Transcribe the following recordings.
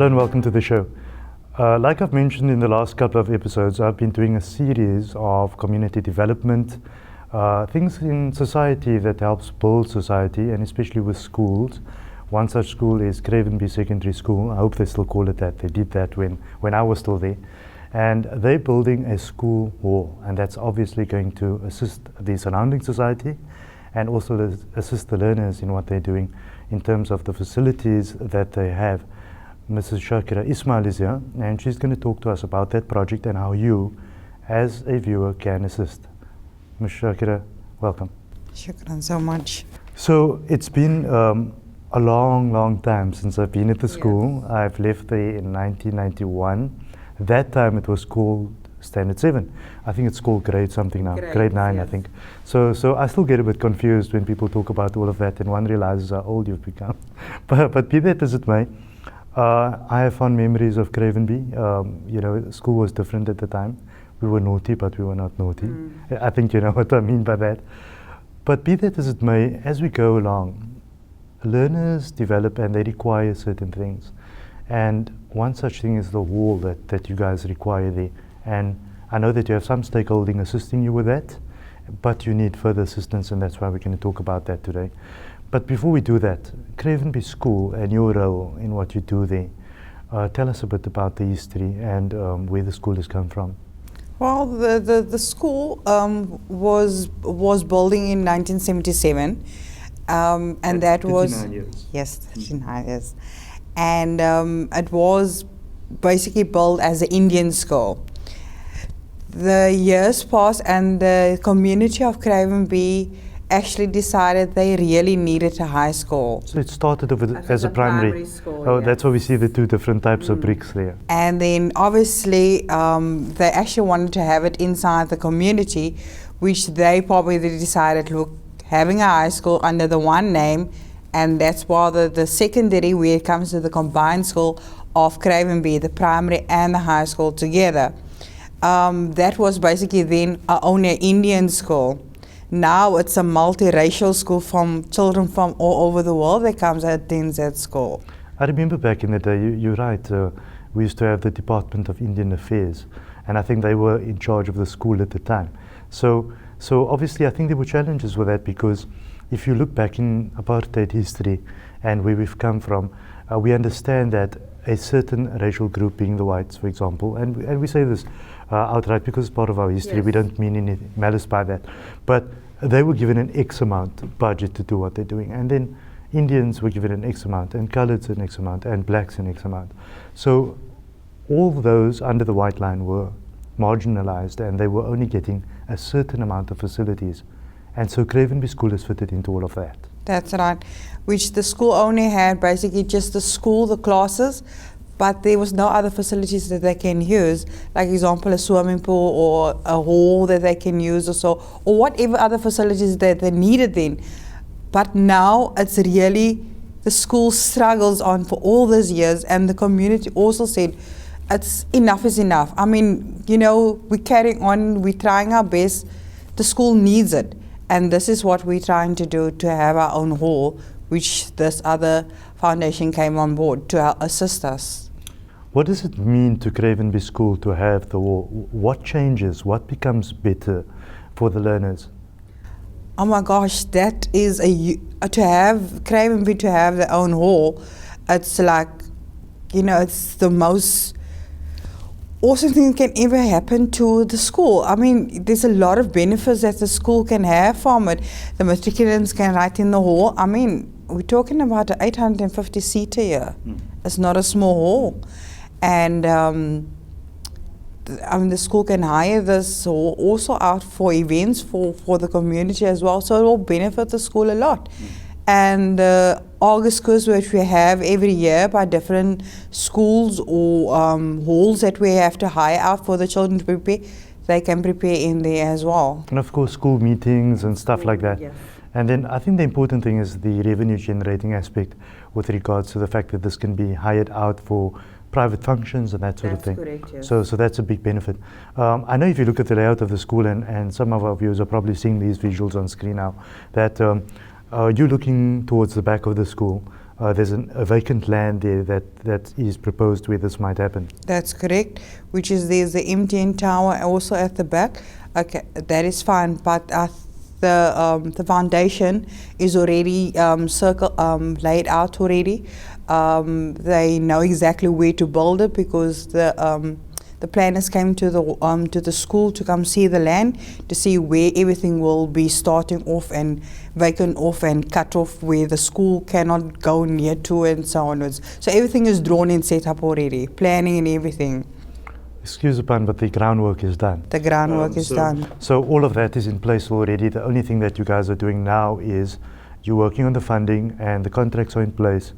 Hello and welcome to the show. Like I've mentioned in the last couple of episodes, I've been doing a series of community development, things in society that helps build society, and especially with schools. One such school is Cravenby Secondary School. I hope they still call it that. They did that when I was still there. And they're building a school hall, and that's obviously going to assist the surrounding society and also assist the learners in what they're doing in terms of the facilities that they have. Mrs. Shakira Ismail is here, and she's going to talk to us about that project and how you, as a viewer, can assist. Ms. Shakira, welcome. Shukran so much. So it's been a long time since I've been at the school. Yes. I've left there in 1991. That time it was called Standard 7. I think it's called grade something now, grade 9, yes. I think. So I still get a bit confused when people talk about all of that and one realizes how old you've become. but be that as it may, I have fond memories of Cravenby. School was different at the time. We were naughty, but we were not naughty. I think you know what I mean by that. But be that as it may, as we go along, learners develop and they require certain things. And one such thing is the hall that you guys require there. And I know that you have some stakeholding assisting you with that, but you need further assistance, and that's why we're going to talk about that today. But before we do that, Cravenby School and your role in what you do there, tell us a bit about the history and where the school has come from. Well, the school was building in 1977, and that was 39 years. Yes, 39 years, and it was basically built as an Indian school. The years passed, and the community of Cravenby actually decided they really needed a high school. So it started as a primary school. Oh, yes. That's why we see the two different types of bricks there. And then obviously they actually wanted to have it inside the community, which they probably decided, look, having a high school under the one name, and that's why the secondary, where it comes to the combined school of Cravenby, the primary and the high school together. That was basically then only an Indian school. Now it's a multiracial school from children from all over the world that comes at attend that school. I remember back in the day, you're right, we used to have the Department of Indian Affairs, and I think they were in charge of the school at the time. So obviously I think there were challenges with that, because if you look back in apartheid history and where we've come from, we understand that a certain racial group, being the whites, for example, and we say this outright because it's part of our history. Yes. We don't mean any malice by that, but they were given an X amount budget to do what they're doing, and then Indians were given an X amount, and coloreds an X amount, and blacks an X amount. So all those under the white line were marginalized, and they were only getting a certain amount of facilities, and so Cravenby School has fitted into all of that. That's right, which the school only had basically just the school, the classes, but there was no other facilities that they can use, like example a swimming pool or a hall that they can use or so, or whatever other facilities that they needed then. But now it's really, the school struggles on for all these years, and the community also said, it's enough is enough. I mean, we're carrying on, we're trying our best, the school needs it. And this is what we're trying to do, to have our own hall, which this other foundation came on board to assist us. What does it mean to Cravenby School to have the hall? What changes? What becomes better for the learners? Oh my gosh, that is to have Cravenby to have their own hall. It's like, it's the most awesome thing that can ever happen to the school. I mean, there's a lot of benefits that the school can have from it. The matriculants can write in the hall. I mean, we're talking about an 850 seater here. It's not a small hall. And the school can hire this hall also out for events for the community as well. So it will benefit the school a lot. And August quiz, which we have every year by different schools or halls that we have to hire out for the children to prepare, they can prepare in there as well. And of course school meetings and stuff like that. Yes. And then I think the important thing is the revenue generating aspect with regards to the fact that this can be hired out for private functions and that sort of thing. Correct, yes. So that's a big benefit. I know if you look at the layout of the school, and some of our viewers are probably seeing these visuals on screen now, that you're looking towards the back of the school. there's a vacant land there that is proposed where this might happen. That's correct. Which is there's the MTN tower also at the back. Okay, that is fine. But the foundation is already laid out already. They know exactly where to build it because the planners came to the school to come see the land to see where everything will be starting off and vacant off and cut off where the school cannot go near to and so onwards. So everything is drawn and set up already, planning and everything. Excuse the pun, but the groundwork is done. The groundwork is done. So all of that is in place already. The only thing that you guys are doing now is you're working on the funding and the contracts are in place.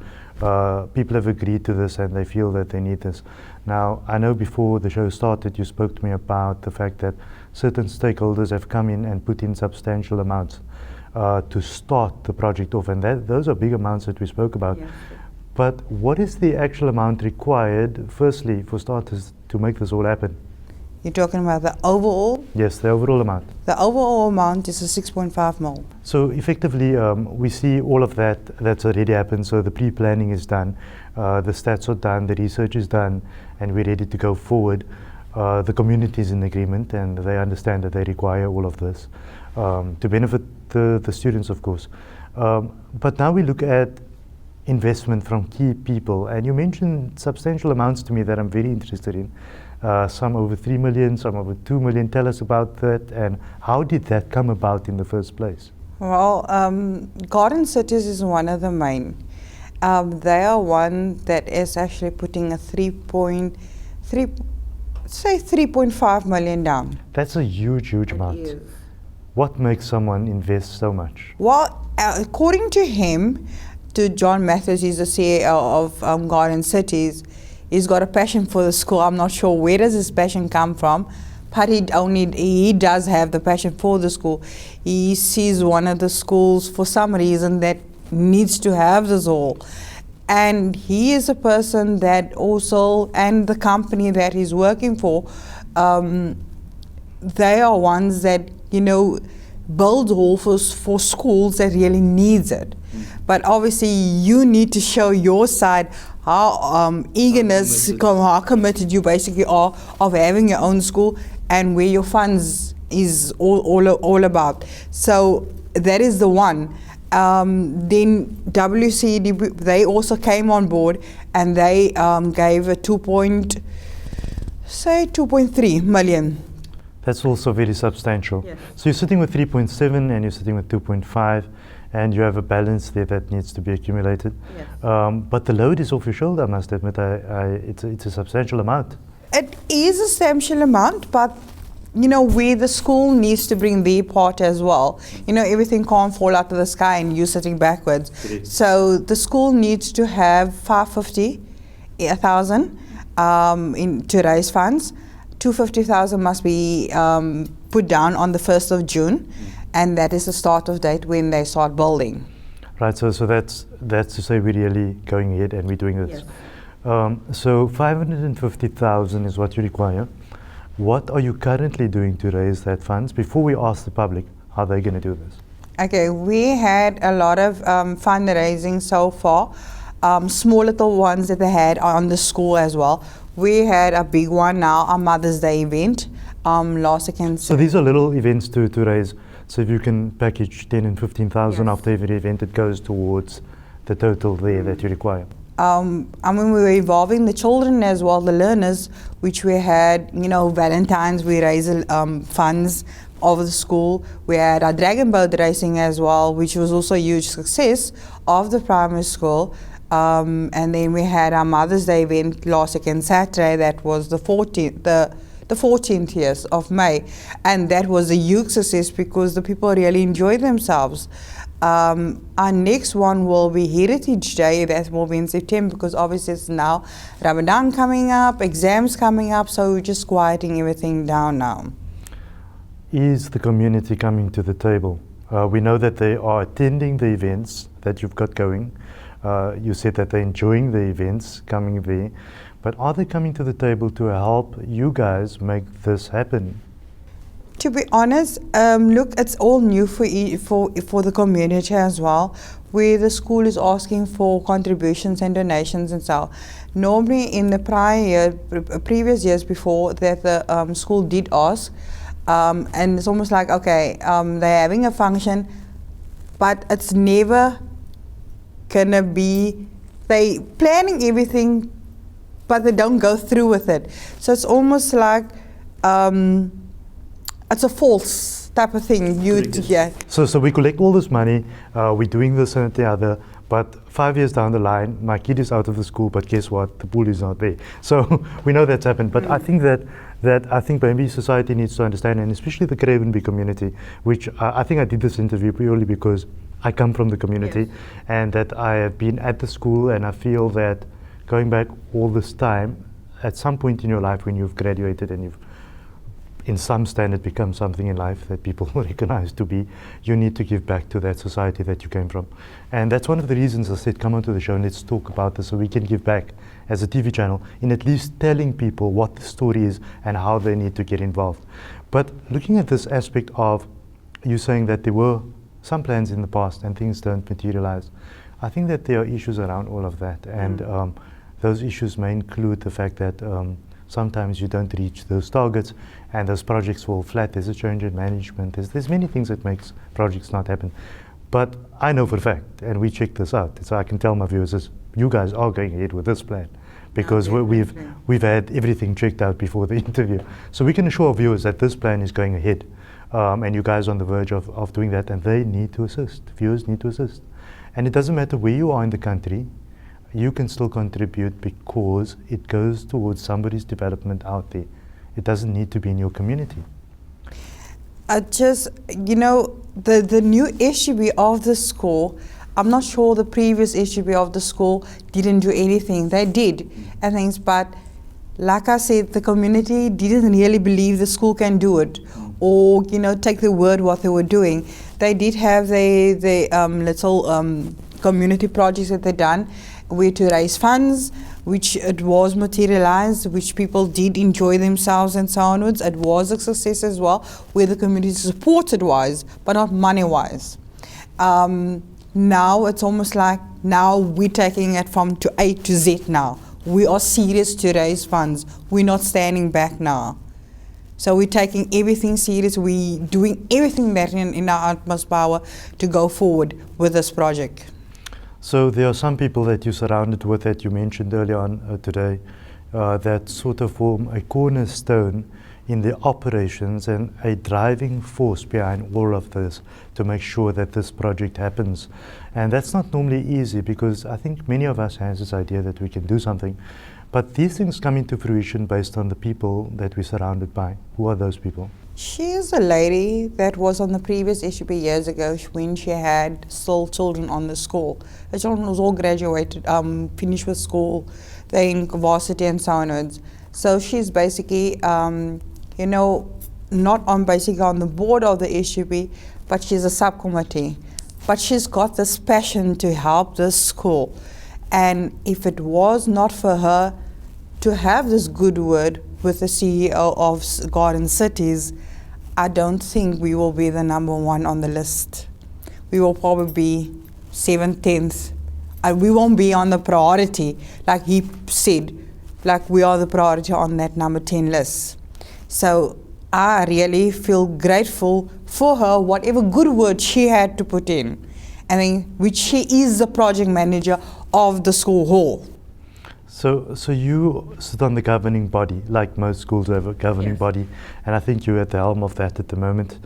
People have agreed to this and they feel that they need this. Now, I know before the show started, you spoke to me about the fact that certain stakeholders have come in and put in substantial amounts to start the project off, and those are big amounts that we spoke about. Yes. But what is the actual amount required, firstly, for starters, to make this all happen? You're talking about the overall? Yes, the overall amount. The overall amount is a 6.5 mil. So effectively, we see all of that's already happened. So the pre-planning is done, the stats are done, the research is done, and we're ready to go forward. The community is in agreement, and they understand that they require all of this to benefit the students, of course. But now we look at investment from key people, and you mentioned substantial amounts to me that I'm very interested in. Some over 3 million, some over 2 million. Tell us about that, and how did that come about in the first place? Well, Garden Cities is one of the main. They are one that is actually putting a 3.5 million down. That's a huge amount. Is. What makes someone invest so much? Well, according to him, to John Matthews, he's the CEO of Garden Cities. He's got a passion for the school. I'm not sure where does his passion come from, but he does have the passion for the school. He sees one of the schools for some reason that needs to have this all. And he is a person that also, and the company that he's working for, they are ones that, build halls for schools that really needs it. But obviously you need to show your side how eagerness, how committed you basically are of having your own school and where your funds is all about. So that is the one. Then WCD, they also came on board and they gave a 2.3 million. That's also very substantial. Yes. So you're sitting with 3.7 and you're sitting with 2.5, and you have a balance there that needs to be accumulated. Yes. But the load is off your shoulder, I must admit. It's a substantial amount. It is a substantial amount, but where the school needs to bring their part as well. Everything can't fall out of the sky and you sitting backwards. So the school needs to have 550,000 to raise funds. 250,000 must be put down on the 1st of June, and that is the start of date when they start building. Right, so that's to say we're really going ahead and we're doing this. Yes. So 550,000 is what you require. What are you currently doing to raise that funds before we ask the public how they're going to do this? Okay, we had a lot of fundraising so far, small little ones that they had on the school as well. We had a big one now, a Mother's Day event last weekend. So these are little events to raise. So if you can package 10 and 15,000 after every event, it goes towards the total there that you require. We were involving the children as well, the learners, which we had, Valentine's, we raised funds of the school. We had our dragon boat racing as well, which was also a huge success of the primary school. And then we had our Mother's Day event last weekend, Saturday, that was the 14th, the 14th yes, of May. And that was a huge success because the people really enjoyed themselves. Our next one will be Heritage Day. That will be in September because obviously it's now Ramadan coming up, exams coming up, so we're just quieting everything down now. Is the community coming to the table? We know that they are attending the events that you've got going. You said that they're enjoying the events coming there, but are they coming to the table to help you guys make this happen? To be honest, look, it's all new for for the community as well, where the school is asking for contributions and donations and so. Normally, in the previous years before that, the school did ask, and it's almost like, okay, they're having a function, but it's never gonna be, they planning everything, but they don't go through with it. So it's almost like it's a false type of thing. Yeah. So we collect all this money, we're doing this and the other, but 5 years down the line, my kid is out of the school, but guess what? The pool is not there. So we know that's happened, but I think that I think maybe society needs to understand, and especially the Cravenby community, which I think I did this interview purely because I come from the community, yes, and that I have been at the school, and I feel that going back all this time, at some point in your life when you've graduated and you've in some standard become something in life that people recognize to be, you need to give back to that society that you came from. And that's one of the reasons I said, come onto the show and let's talk about this so we can give back as a TV channel in at least telling people what the story is and how they need to get involved. But looking at this aspect of you saying that there were some plans in the past and things don't materialize, I think that there are issues around all of that. And those issues may include the fact that sometimes you don't reach those targets and those projects fall flat. There's a change in management. There's many things that makes projects not happen. But I know for a fact, and we checked this out, so I can tell my viewers is you guys are going ahead with this plan because we've had everything checked out before the interview. So we can assure our viewers that this plan is going ahead, and you guys are on the verge of doing that, and they need to assist. Viewers need to assist. And it doesn't matter where you are in the country, you can still contribute because it goes towards somebody's development out there. It doesn't need to be in your community. Just, you know, the new SGB of the school, I'm not sure the previous SGB of the school didn't do anything. They did and things, but like I said, the community didn't really believe the school can do it or, you know, take the word what they were doing. They did have the little community projects that they done, where to raise funds, which it was materialized, which people did enjoy themselves and so onwards. It was a success as well, where the community supported wise, but not money wise. Now it's almost like now we're taking it from to A to Z now. We are serious to raise funds. We're not standing back now. So we're taking everything serious. We're doing everything that in our utmost power to go forward with this project. So there are some people that you're surrounded with that you mentioned earlier on today that sort of form a cornerstone in the operations and a driving force behind all of this to make sure that this project happens. And that's not normally easy because I think many of us have this idea that we can do something, but these things come into fruition based on the people that we're surrounded by. Who are those people? She is a lady that was on the previous SGP years ago when she had still children on the school. Her children was all graduated, finished with school, they're in varsity and so onwards. So she's basically, you know, not on basically on the board of the SGP, but she's a subcommittee. But she's got this passion to help this school. And if it was not for her to have this good word with the CEO of Garden Cities, I don't think we will be the #1 on the list. We will probably be 7th, 10th. We won't be on the priority, like he said, like we are the priority on that number 10 list. So I really feel grateful for her, whatever good word she had to put in. I mean, which she is the project manager of the school hall. So you sit on the governing body, like most schools have a governing body, and I think you're at the helm of that at the moment.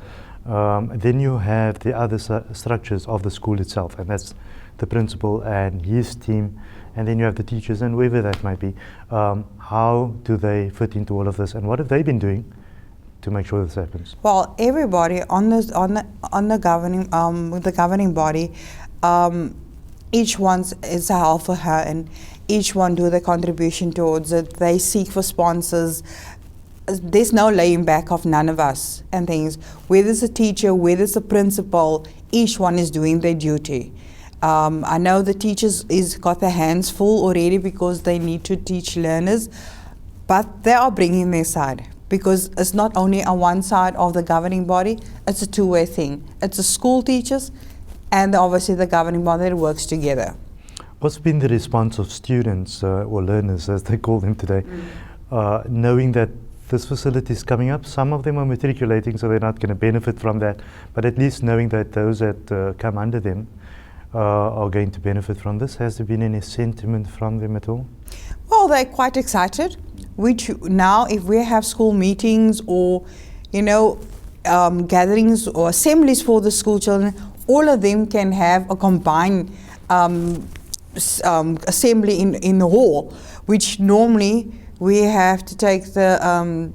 Then you have the other structures of the school itself, and that's the principal and his team, and then you have the teachers and whoever that might be. How do they fit into all of this, and what have they been doing to make sure this happens? Well, everybody on the governing body, each one is a help for her, and each one do their contribution towards it. They seek for sponsors. There's no laying back of none of us and things. Whether it's a teacher, whether it's a principal, each one is doing their duty. I know the teachers is got their hands full already because they need to teach learners, but they are bringing their side. because it's not only on one side of the governing body, it's a two-way thing. It's the school teachers and obviously the governing body that works together. What's been the response of students or learners, as they call them today, knowing that this facility is coming up? Some of them are matriculating, so they're not going to benefit from that, but at least knowing that those that come under them are going to benefit from this. Has there been any sentiment from them at all? Well, they're quite excited, which now if we have school meetings or, gatherings or assemblies for the school children, all of them can have a combined assembly in the hall, which normally we have to take the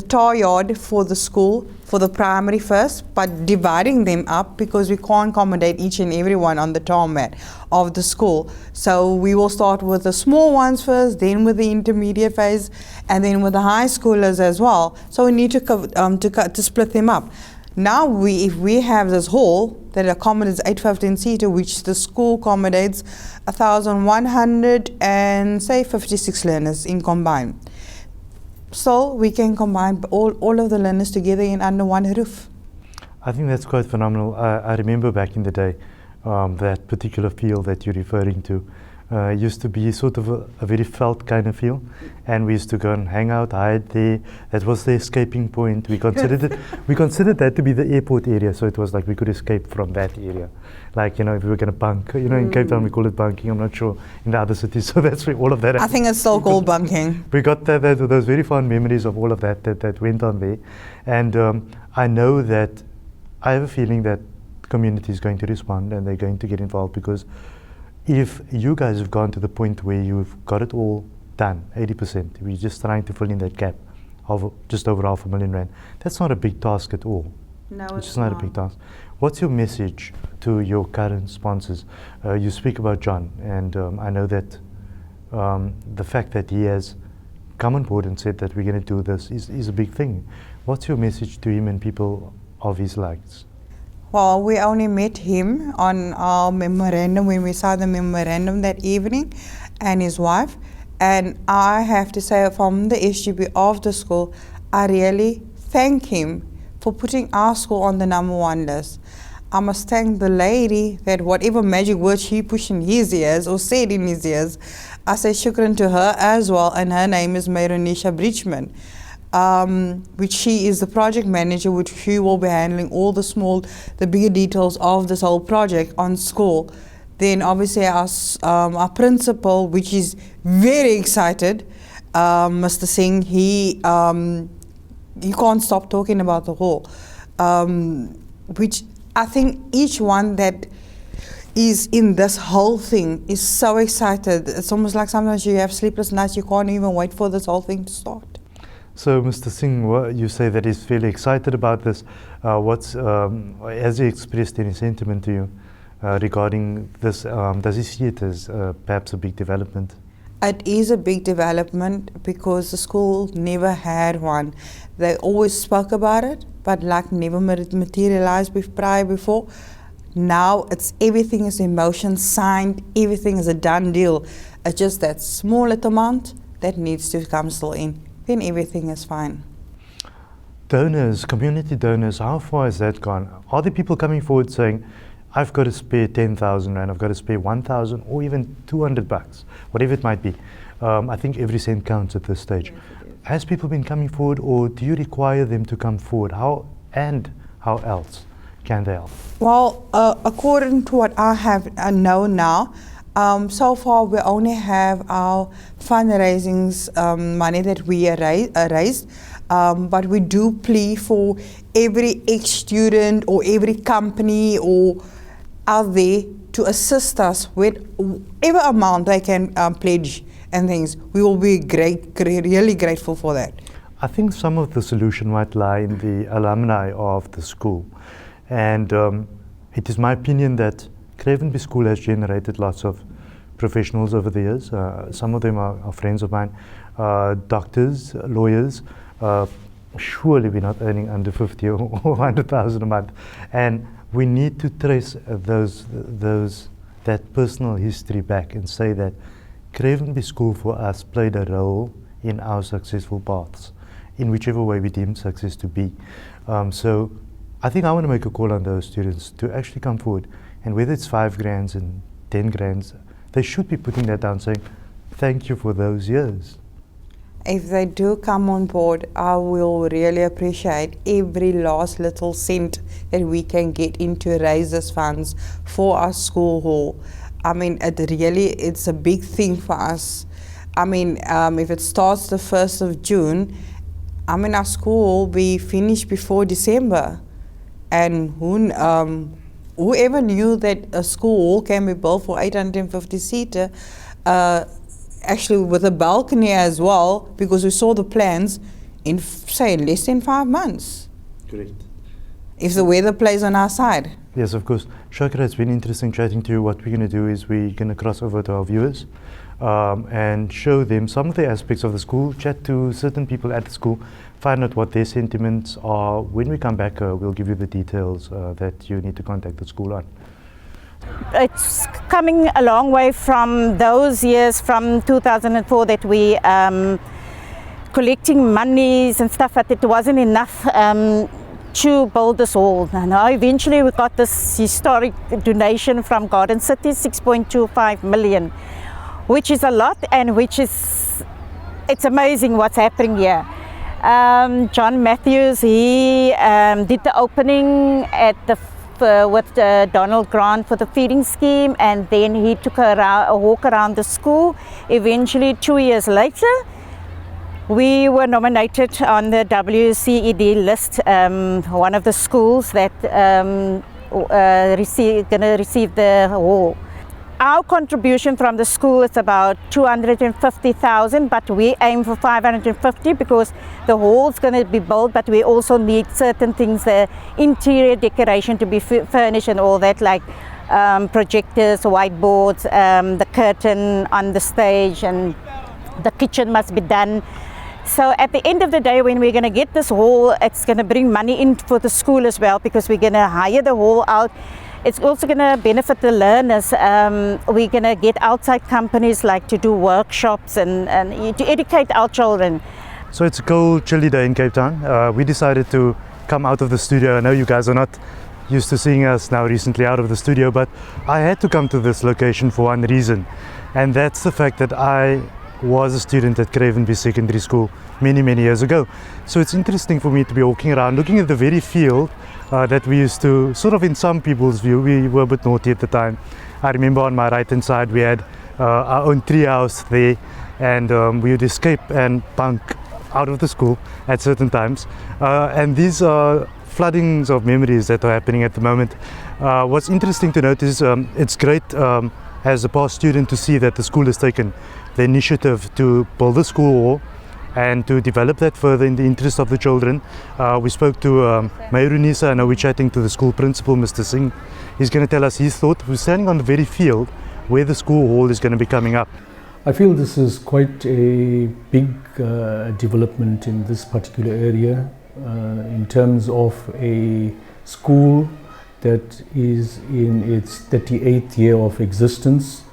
tar yard for the school, for the primary first, but dividing them up because we can't accommodate each and every one on the tar mat of the school. So we will start with the small ones first, then with the intermediate phase, and then with the high schoolers as well. So we need to split them up. Now if we have this hall that accommodates 815-seater, which the school accommodates 1,100 and say 56 learners in combined. So we can combine all of the learners together in under one roof. I think that's quite phenomenal. I remember back in the day, that particular feel that you're referring to used to be sort of a very felt kind of feel, and we used to go and hang out, hide there. That was the escaping point. We considered that to be the airport area, so it was like we could escape from that area. Like, if we were going to bunk, in Cape Town we call it bunking, I'm not sure in the other cities, so that's where all of that. I think it's still called bunking. We got those very fond memories of all of that went on there, and I know that I have a feeling that the community is going to respond and they're going to get involved, because if you guys have gone to the point where you've got it all done, 80%, we're just trying to fill in that gap of just over R500,000, that's not a big task at all. No, it's just not a big task. What's your message to your current sponsors? You speak about John, and I know that the fact that he has come on board and said that we're going to do this is a big thing. What's your message to him and people of his likes? Well, we only met him on our memorandum when we saw the memorandum that evening, and his wife. And I have to say, from the SGB of the school, I really thank him for putting our school on the #1 list. I must thank the lady that whatever magic words she pushed in his ears or said in his ears, I say shukran to her as well, and her name is Mayronisha Bridgman. Which she is the project manager, which she will be handling all the bigger details of this whole project on school. Then obviously our principal, which is very excited, Mr. Singh, he can't stop talking about the whole, which I think each one that is in this whole thing is so excited. It's almost like sometimes you have sleepless nights, you can't even wait for this whole thing to start. So, Mr. Singh, you say that he's fairly excited about this. Has he expressed any sentiment to you regarding this? Does he see it as perhaps a big development? It is a big development because the school never had one. They always spoke about it, but like never materialized before. Now everything is in motion, signed, everything is a done deal. It's just that small little amount that needs to come still in. Then everything is fine. Donors, community donors, how far has that gone? Are there people coming forward saying, I've got to spare 10,000 Rand, I've got to spare 1,000 or even 200 bucks, whatever it might be? I think every cent counts at this stage. Yes, Has people been coming forward, or do you require them to come forward? How else can they help? Well, according to what I know now, so far we only have our fundraising money that we raised, but we do plea for every ex-student or every company or out there to assist us with whatever amount they can pledge and things. We will be really grateful for that. I think some of the solution might lie in the alumni of the school, and it is my opinion that Cravenby School has generated lots of professionals over the years. Some of them are friends of mine, doctors, lawyers. Surely we're not earning under 50 or 100,000 a month, and we need to trace that personal history back and say that Cravenby School for us played a role in our successful paths. in whichever way we deem success to be. So I think I want to make a call on those students to actually come forward, and whether it's 5 grands and 10 grands, they should be putting that down, saying thank you for those years. If they do come on board, I will really appreciate every last little cent that we can get into raise these funds for our school hall. I mean, it's a big thing for us. I mean, if it starts the 1st of June, I mean, our school will be finished before December. And whoever knew that a school hall can be built for 850 seater, actually with a balcony as well, because we saw the plans in, say, less than 5 months. Correct. If the weather plays on our side. Yes, of course. Shakira, it's been interesting chatting to you. What we're going to do is we're going to cross over to our viewers and show them some of the aspects of the school, chat to certain people at the school, find out what their sentiments are. When we come back, we'll give you the details that you need to contact the school on. It's coming a long way from those years from 2004 that we collecting monies and stuff, but it wasn't enough to build this hall. Now eventually we got this historic donation from Garden City, 6.25 million, which is a lot, and it's amazing what's happening here. John Matthews, he did the opening at the with Donald Grant for the feeding scheme, and then he took a walk around the school. Eventually, 2 years later, we were nominated on the WCED list, one of the schools that gonna receive the hall. Our contribution from the school is about 250,000, but we aim for 550 because the hall is going to be built, but we also need certain things, the interior decoration to be furnished and all that, like projectors, whiteboards, the curtain on the stage, and the kitchen must be done. So at the end of the day, when we're going to get this hall, it's going to bring money in for the school as well, because we're going to hire the hall out. It's also going to benefit the learners. We're going to get outside companies like to do workshops and to educate our children. So it's a cold, chilly day in Cape Town. We decided to come out of the studio. I know you guys are not used to seeing us now recently out of the studio, but I had to come to this location for one reason, and that's the fact that I was a student at Cravenby Secondary School many years ago. So it's interesting for me to be walking around looking at the very field that we used to, sort of in some people's view, we were a bit naughty at the time. I remember on my right hand side we had our own treehouse there, and we would escape and bunk out of the school at certain times, and these are floodings of memories that are happening at the moment. What's interesting to note is it's great as a past student to see that the school has taken the initiative to build a school hall and to develop that further in the interest of the children. We spoke to Mayurunisa, and now we're chatting to the school principal, Mr. Singh. He's going to tell us his thought. We're standing on the very field where the school hall is going to be coming up. I feel this is quite a big development in this particular area in terms of a school that is in its 38th year of existence,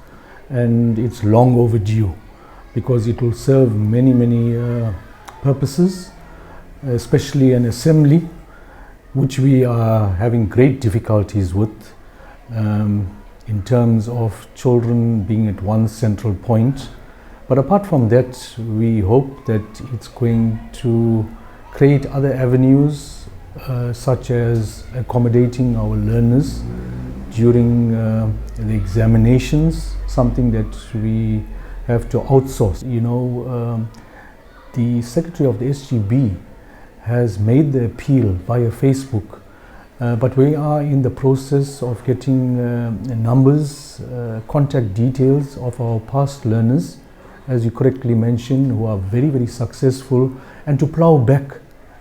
and it's long overdue because it will serve many purposes, especially an assembly, which we are having great difficulties with in terms of children being at one central point. But apart from that, we hope that it's going to create other avenues such as accommodating our learners during the examinations, something that we have to outsource. You know, the Secretary of the SGB has made the appeal via Facebook, but we are in the process of getting numbers, contact details of our past learners, as you correctly mentioned, who are very successful, and to plow back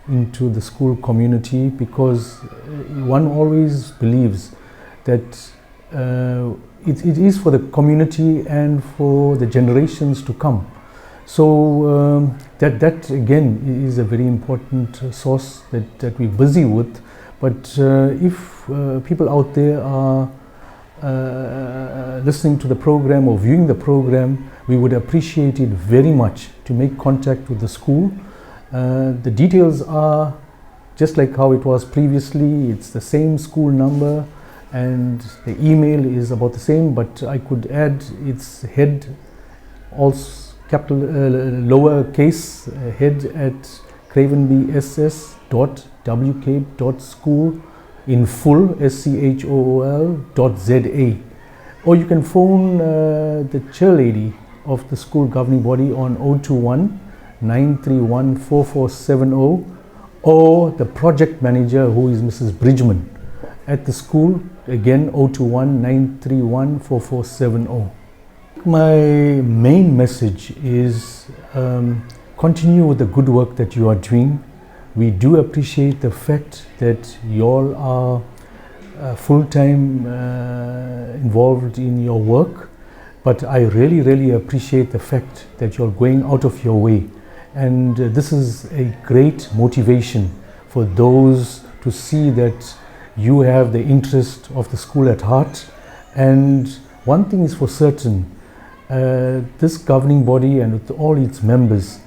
into the school community, because one always believes that it is for the community and for the generations to come. So that again is a very important source that we're busy with. But if people out there are listening to the program or viewing the program, we would appreciate it very much to make contact with the school The details are just like how it was previously. It's the same school number and the email is about the same, but I could add its head, also capital lowercase head at cravenbyss.wcape.school in full school.za, or you can phone the chairlady of the school governing body on 021 931 4470, or the project manager, who is Mrs. Bridgman at the school, again 021 931 4470. My main message is continue with the good work that you are doing. We do appreciate the fact that you all are full-time involved in your work, but I really appreciate the fact that you're going out of your way, and this is a great motivation for those to see that you have the interest of the school at heart. And one thing is for certain, this governing body and with all its members,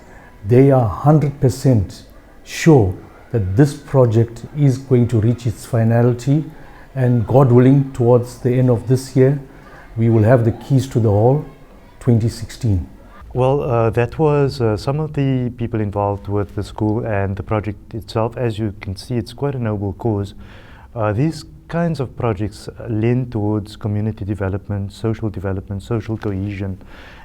they are 100% sure that this project is going to reach its finality, and God willing, towards the end of this year, we will have the keys to the hall 2016. Well, that was some of the people involved with the school and the project itself. As you can see, it's quite a noble cause. These kinds of projects lend towards community development, social cohesion,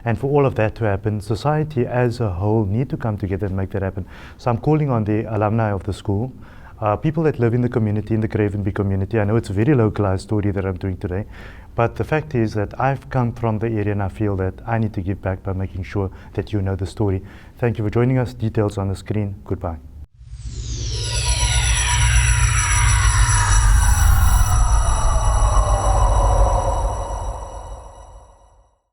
and for all of that to happen, society as a whole need to come together and make that happen. So I'm calling on the alumni of the school, people that live in the community, in the Cravenby community. I know it's a very localized story that I'm doing today, but the fact is that I've come from the area and I feel that I need to give back by making sure that you know the story. Thank you for joining us. Details on the screen. Goodbye.